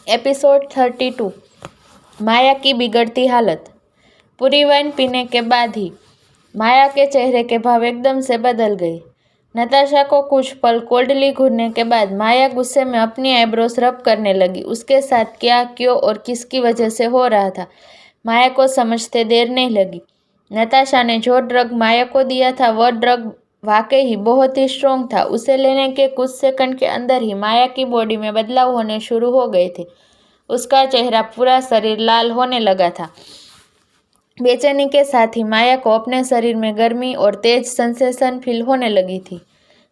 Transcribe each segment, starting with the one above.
Episode 32। माया की बिगड़ती हालत। पूरी वाइन पीने के बाद ही माया के चेहरे के भाव एकदम से बदल गए। नताशा को कुछ पल कोल्डली घूरने के बाद माया गुस्से में अपनी आईब्रोज रब करने लगी। उसके साथ क्या, क्यों और किसकी वजह से हो रहा था, माया को समझते देर नहीं लगी। नताशा ने जो ड्रग माया को दिया था वह ड्रग वाकई ही बहुत ही स्ट्रोंग था। उसे लेने के कुछ सेकंड के अंदर ही माया की बॉडी में बदलाव होने शुरू हो गए थे। उसका चेहरा, पूरा शरीर लाल होने लगा था। बेचैनी के साथ ही माया को अपने शरीर में गर्मी और तेज सेंसेशन फील होने लगी थी।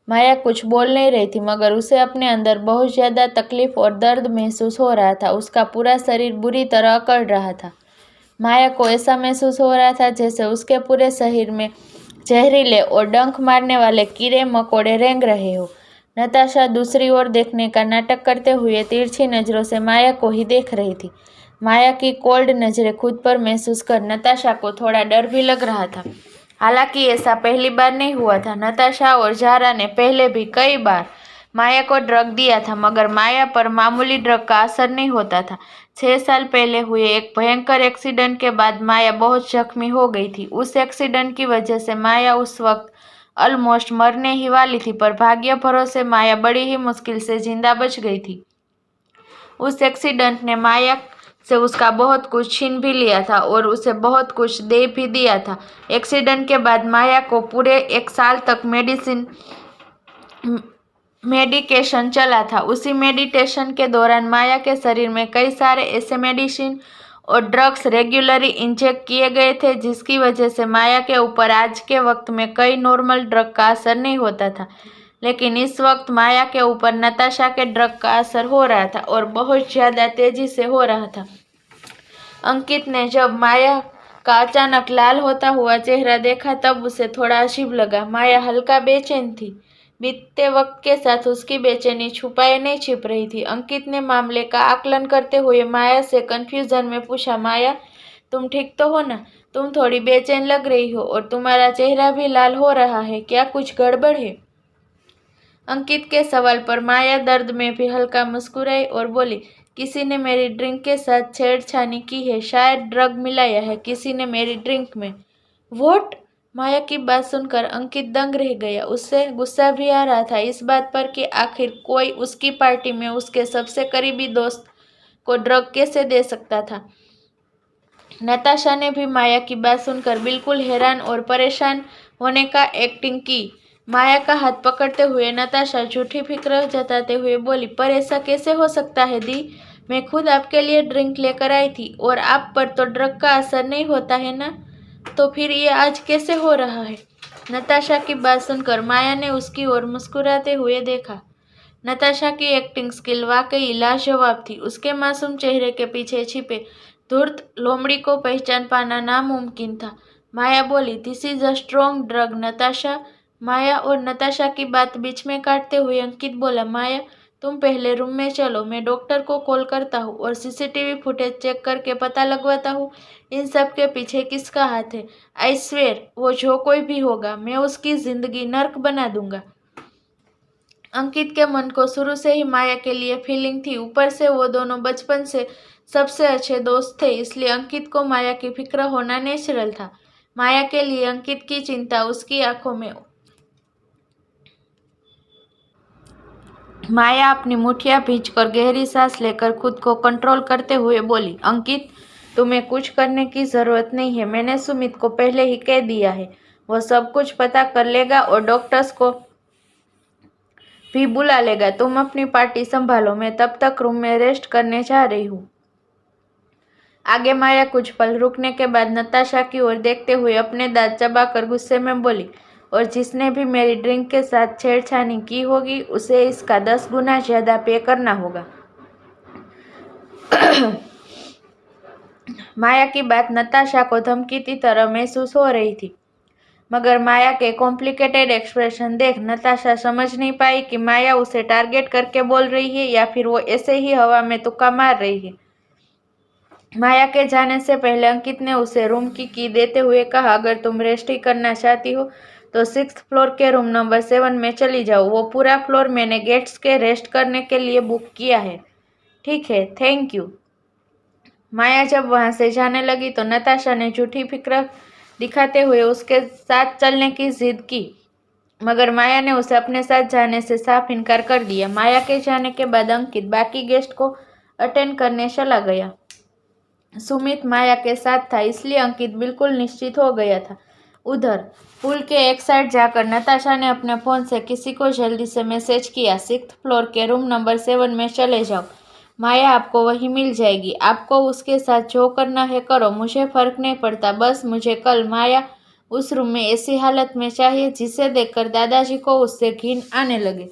माया कुछ बोल नहीं रही थी, मगर उसे अपने अंदर बहुत ज़्यादा तकलीफ और दर्द महसूस हो रहा था। उसका पूरा शरीर बुरी तरह अकड़ रहा था। माया को ऐसा महसूस हो रहा था जैसे उसके पूरे शरीर में जहरीले और डंक मारने वाले कीड़े मकोड़े रेंग रहे हो। नताशा दूसरी ओर देखने का नाटक करते हुए तिरछी नज़रों से माया को ही देख रही थी। माया की कोल्ड नज़रें खुद पर महसूस कर नताशा को थोड़ा डर भी लग रहा था। हालांकि ऐसा पहली बार नहीं हुआ था। नताशा और ज़ारा ने पहले भी कई बार माया को ड्रग दिया था, मगर माया पर मामूली ड्रग का असर नहीं होता था। 6 साल पहले हुए एक भयंकर एक्सीडेंट के बाद माया बहुत जख्मी हो गई थी। उस एक्सीडेंट की वजह से माया उस वक्त ऑलमोस्ट मरने ही वाली थी, पर भाग्य भरोसे माया बड़ी ही मुश्किल से जिंदा बच गई थी। उस एक्सीडेंट ने माया से उसका बहुत कुछ छीन भी लिया था और उसे बहुत कुछ दे भी दिया था। एक्सीडेंट के बाद माया को पूरे 1 साल तक मेडिकेशन चला था। उसी मेडिटेशन के दौरान माया के शरीर में कई सारे ऐसे मेडिसिन और ड्रग्स रेगुलरली इंजेक्ट किए गए थे, जिसकी वजह से माया के ऊपर आज के वक्त में कई नॉर्मल ड्रग का असर नहीं होता था। लेकिन इस वक्त माया के ऊपर नताशा के ड्रग का असर हो रहा था और बहुत ज़्यादा तेजी से हो रहा था। अंकित ने जब माया का अचानक लाल होता हुआ चेहरा देखा तब उसे थोड़ा अजीब लगा। माया हल्का बेचैन थी। बीतते वक्त के साथ उसकी बेचैनी छुपाए नहीं छिप रही थी। अंकित ने मामले का आकलन करते हुए माया से कंफ्यूजन में पूछा, माया, तुम ठीक तो हो ना? तुम थोड़ी बेचैन लग रही हो और तुम्हारा चेहरा भी लाल हो रहा है, क्या कुछ गड़बड़ है? अंकित के सवाल पर माया दर्द में भी हल्का मुस्कुराई और बोली, किसी ने मेरी ड्रिंक के साथ छेड़छानी की है, शायद ड्रग मिलाया है किसी ने मेरी ड्रिंक में। व्हाट? माया की बात सुनकर अंकित दंग रह गया। उससे गुस्सा भी आ रहा था इस बात पर कि आखिर कोई उसकी पार्टी में उसके सबसे करीबी दोस्त को ड्रग कैसे दे सकता था। नताशा ने भी माया की बात सुनकर बिल्कुल हैरान और परेशान होने का एक्टिंग की। माया का हाथ पकड़ते हुए नताशा झूठी फिक्र जताते हुए बोली, पर ऐसा कैसे हो सकता है दी? मैं खुद आपके लिए ड्रिंक लेकर आई थी और आप पर तो ड्रग का असर नहीं होता है ना, तो फिर ये आज कैसे हो रहा है? नताशा की बात सुनकर माया ने उसकी ओर मुस्कुराते हुए देखा। नताशा की एक्टिंग स्किल वाकई लाजवाब थी। उसके मासूम चेहरे के पीछे छिपे धूर्त लोमड़ी को पहचान पाना नामुमकिन था। माया बोली, this is a strong drug Natasha. Maya और नताशा की बात बीच में काटते हुए अंकित बोला, माया, तुम पहले रूम में चलो, मैं डॉक्टर को कॉल करता हूँ और सीसीटीवी फुटेज चेक करके पता लगवाता हूँ इन सब के पीछे किसका हाथ है। आई स्वेयर, वो जो कोई भी होगा मैं उसकी जिंदगी नर्क बना दूंगा। अंकित के मन को शुरू से ही माया के लिए फीलिंग थी। ऊपर से वो दोनों बचपन से सबसे अच्छे दोस्त थे, इसलिए अंकित को माया की फिक्र होना नेचुरल था। माया के लिए अंकित की चिंता उसकी आंखों में। माया अपनी मुठिया भींचकर गहरी सांस लेकर खुद को कंट्रोल करते हुए बोली, अंकित, तुम्हें कुछ करने की जरूरत नहीं है। मैंने सुमित को पहले ही कह दिया है, वो सब कुछ पता कर लेगा और डॉक्टर्स को भी बुला लेगा। तुम अपनी पार्टी संभालो, मैं तब तक रूम में रेस्ट करने जा रही हूँ। आगे माया कुछ पल रुकने के बाद नताशा की ओर देखते हुए अपने दांत चबाकर गुस्से में बोली, और जिसने भी मेरी ड्रिंक के साथ छेड़छानी की होगी उसे इसका 10 गुना ज्यादा पे करना होगा। माया की बात नताशा को धमकी की तरह महसूस हो रही थी, मगर माया के कॉम्प्लिकेटेड एक्सप्रेशन देख नताशा समझ नहीं पाई कि माया उसे टारगेट करके बोल रही है या फिर वो ऐसे ही हवा में तुक्का मार रही है। माया के जाने से पहले अंकित ने उसे रूम की की देते हुए कहा, अगर तुम रेस्ट ही करना चाहती हो तो 6th फ्लोर के रूम नंबर 7 में चली जाओ। वो पूरा फ्लोर मैंने गेट्स के रेस्ट करने के लिए बुक किया है। ठीक है, थैंक यू। माया जब वहां से जाने लगी तो नताशा ने झूठी फिक्र दिखाते हुए उसके साथ चलने की जिद की, मगर माया ने उसे अपने साथ जाने से साफ इनकार कर दिया। माया के जाने के बाद अंकित बाकी गेस्ट को अटेंड करने चला गया। सुमित माया के साथ था, इसलिए अंकित बिल्कुल निश्चित हो गया था। उधर पुल के एक साइड जाकर नताशा ने अपने फोन से किसी को जल्दी से मैसेज किया, 6th फ्लोर के रूम नंबर 7 में चले जाओ, माया आपको वहीं मिल जाएगी। आपको उसके साथ जो करना है करो, मुझे फर्क नहीं पड़ता, बस मुझे कल माया उस रूम में ऐसी हालत में चाहिए जिसे देखकर दादाजी को उससे घिन आने लगे।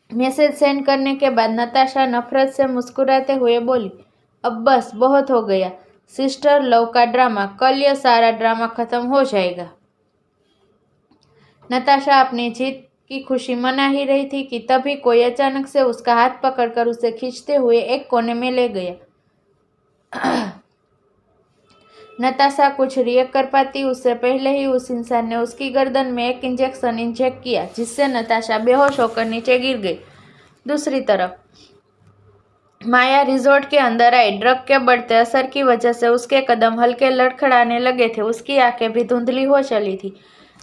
मैसेज सेंड करने के बाद नताशा नफरत से मुस्कुराते हुए बोली, अब बस बहुत हो गया सिस्टर लव का ड्रामा, कल यह सारा ड्रामा खत्म हो जाएगा। नताशा अपनी जीत की खुशी मना ही रही थी कि तभी कोई अचानक से उसका हाथ पकड़कर उसे खींचते हुए एक कोने में ले गया। नताशा कुछ रिएक्ट कर पाती उससे पहले ही उस इंसान ने उसकी गर्दन में एक इंजेक्शन इंजेक्ट किया, जिससे नताशा बेहोश होकर नीचे गिर गई। दूसरी तरफ माया रिजॉर्ट के अंदर आई। ड्रग के बढ़ते असर की वजह से उसके कदम हल्के लड़खड़ाने लगे थे, उसकी आंखें भी धुंधली हो चली थी।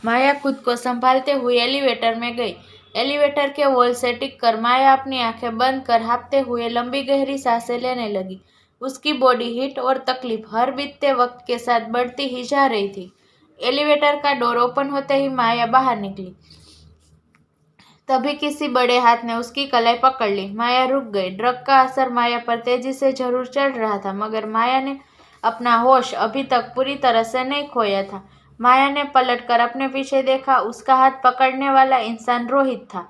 माया खुद को संभालते हुए एलिवेटर में गई। एलिवेटर के वॉल से टिक कर माया अपनी आंखें बंद कर हाँफते हुए लंबी गहरी सांसें लेने लगी। उसकी बॉडी हीट और तकलीफ हर बीतते वक्त के साथ बढ़ती ही जा रही थी। एलिवेटर का डोर ओपन होते ही माया बाहर निकली। तभी किसी बड़े हाथ ने उसकी कलाई पकड़ ली। माया रुक गई। ड्रग का असर माया पर तेजी से जरूर चढ़ रहा था, मगर माया ने अपना होश अभी तक पूरी तरह से नहीं खोया था। माया ने पलटकर अपने पीछे देखा। उसका हाथ पकड़ने वाला इंसान रोहित था।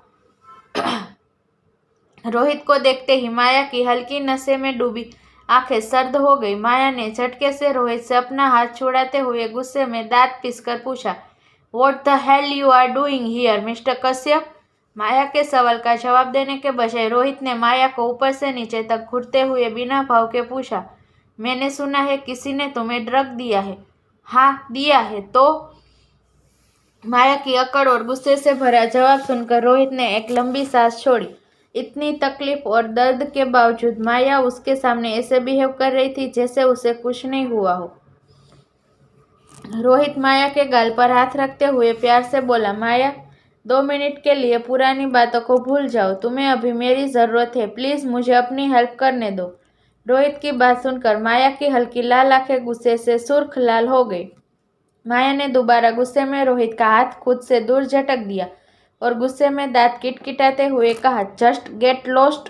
रोहित को देखते ही माया की हल्की नशे में डूबी आंखें सर्द हो गई। माया ने झटके से रोहित से अपना हाथ छुड़ाते हुए गुस्से में दांत पीसकर पूछा, what the hell you are doing here mister Kashyap? Maya के सवाल का जवाब देने के बजाय रोहित ने माया को ऊपर से नीचे तक घूरते हुए बिना भाव के पूछा, मैंने सुना है किसी ने तुम्हें ड्रग दिया है। हाँ दिया है तो? माया की अकड़ और गुस्से से भरा जवाब सुनकर रोहित ने एक लंबी सांस छोड़ी। इतनी तकलीफ और दर्द के बावजूद माया उसके सामने ऐसे बिहेव कर रही थी जैसे उसे कुछ नहीं हुआ हो। रोहित माया के गाल पर हाथ रखते हुए प्यार से बोला, माया 2 मिनट के लिए पुरानी बातों को भूल जाओ, तुम्हें अभी मेरी ज़रूरत है, प्लीज़ मुझे अपनी हेल्प करने दो। रोहित की बात सुनकर माया की हल्की लाल आंखें गुस्से से सुर्ख लाल हो गई। माया ने दोबारा गुस्से में रोहित का हाथ खुद से दूर झटक दिया और गुस्से में दांत किटकिटाते हुए कहा, just get lost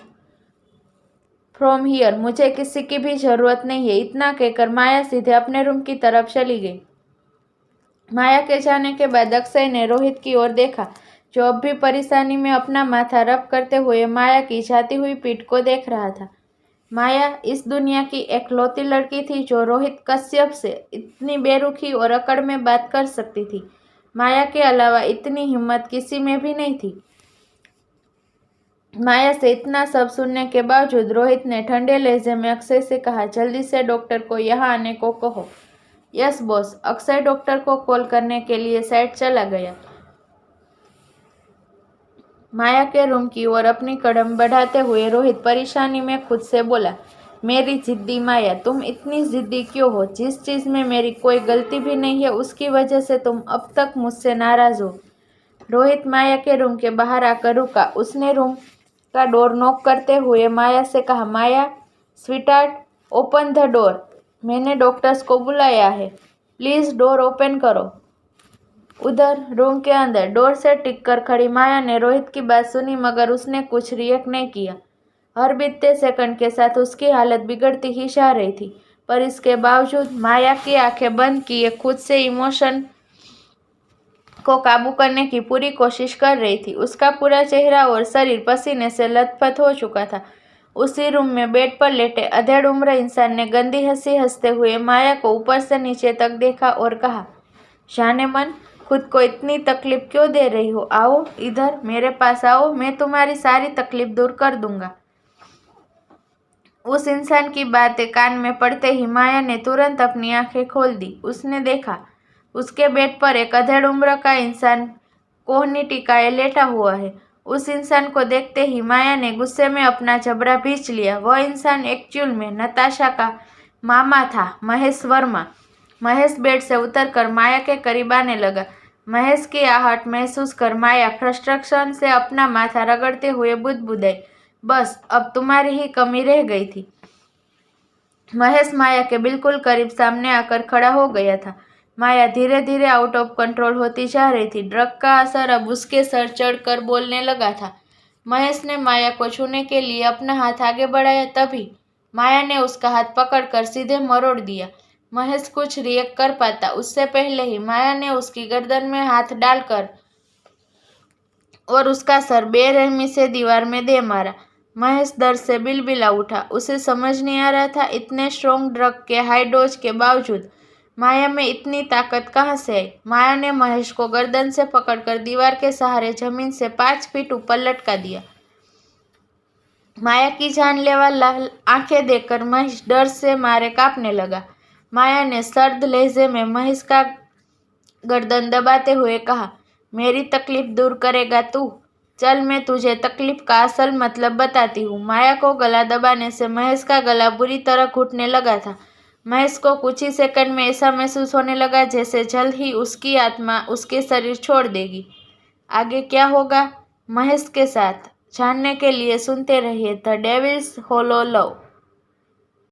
from here, मुझे किसी की भी ज़रूरत नहीं है। इतना कहकर माया सीधे अपने रूम की तरफ चली गई। माया के जाने के बाद अक्षय ने रोहित की ओर देखा, जो अब भी परेशानी में अपना माथा रब करते हुए माया की जाती हुई पीठ को देख रहा था। माया इस दुनिया की एकलौती लड़की थी जो रोहित कश्यप से इतनी बेरुखी और अकड़ में बात कर सकती थी। माया के अलावा इतनी हिम्मत किसी में भी नहीं थी। माया से इतना सब सुनने के बावजूद रोहित ने ठंडे लहजे में अक्षय से कहा, जल्दी से डॉक्टर को यहाँ आने को कहो। Yes boss. अक्षय डॉक्टर को कॉल करने के लिए साइड चला गया। माया के रूम की ओर अपनी कदम बढ़ाते हुए रोहित परेशानी में खुद से बोला, मेरी जिद्दी माया, तुम इतनी जिद्दी क्यों हो? जिस चीज़ में मेरी कोई गलती भी नहीं है उसकी वजह से तुम अब तक मुझसे नाराज़ हो। रोहित माया के रूम के बाहर आकर रुका। उसने रूम का डोर नॉक करते हुए माया से कहा, माया स्वीटहार्ट, ओपन द डोर, मैंने डॉक्टर्स को बुलाया है, प्लीज़ डोर ओपन करो। उधर रूम के अंदर डोर से टिक कर खड़ी माया ने रोहित की बात सुनी, मगर उसने कुछ रिएक्ट नहीं किया। हर बीतते सेकंड के साथ उसकी हालत बिगड़ती ही जा रही थी, पर इसके बावजूद माया की आंखें बंद किए खुद से इमोशन को काबू करने की पूरी कोशिश कर रही थी। उसका पूरा चेहरा और शरीर पसीने से लथपथ हो चुका था। उसी रूम में बेड पर लेटे अधेड़ उम्र इंसान ने गंदी हंसी हंसते हुए माया को ऊपर से नीचे तक देखा और कहा, जाने मन, खुद को इतनी तकलीफ क्यों दे रही हो? आओ इधर मेरे पास आओ, मैं तुम्हारी सारी तकलीफ दूर कर दूंगा। उस इंसान की बातें कान में पड़ते ही माया ने तुरंत अपनी आंखें खोल दी। उसने देखा उसके बेड पर एक अधेड़ उम्र का इंसान कोहनी टिकाए लेटा हुआ है। उस इंसान को देखते ही माया ने गुस्से में अपना जबड़ा भींच लिया। वह इंसान एक्चुअल में नताशा का मामा था, महेश वर्मा। महेश बेड से उतरकर माया के करीब आने लगा। महेश की आहट महसूस कर माया फ्रस्ट्रेशन से अपना माथा रगड़ते हुए बुदबुदाई, बस अब तुम्हारी ही कमी रह गई थी। महेश माया के बिल्कुल करीब सामने आकर खड़ा हो गया था। माया धीरे धीरे आउट ऑफ कंट्रोल होती जा रही थी। ड्रग का असर अब उसके सर चढ़कर बोलने लगा था। महेश ने माया को छूने के लिए अपना हाथ आगे बढ़ाया, तभी माया ने उसका हाथ पकड़कर सीधे मरोड़ दिया। महेश कुछ रिएक्ट कर पाता उससे पहले ही माया ने उसकी गर्दन में हाथ डालकर और उसका सर बेरहमी से दीवार में दे मारा। महेश दर्द से बिलबिला उठा। उसे समझ नहीं आ रहा था इतने स्ट्रॉन्ग ड्रग के हाई डोज के बावजूद माया में इतनी ताकत कहाँ से आई। माया ने महेश को गर्दन से पकड़कर दीवार के सहारे जमीन से 5 फीट ऊपर लटका दिया। माया की जानलेवा लाल आंखें देखकर महेश डर से मारे कांपने लगा। माया ने सर्द लहजे में महेश का गर्दन दबाते हुए कहा, मेरी तकलीफ दूर करेगा तू? चल मैं तुझे तकलीफ का असल मतलब बताती हूँ। माया को गला दबाने से महेश का गला बुरी तरह घुटने लगा था। महेश को कुछ ही सेकंड में ऐसा महसूस होने लगा जैसे जल्द ही उसकी आत्मा उसके शरीर छोड़ देगी। आगे क्या होगा महेश के साथ जानने के लिए सुनते रहिए द डेविल्स होलो लव।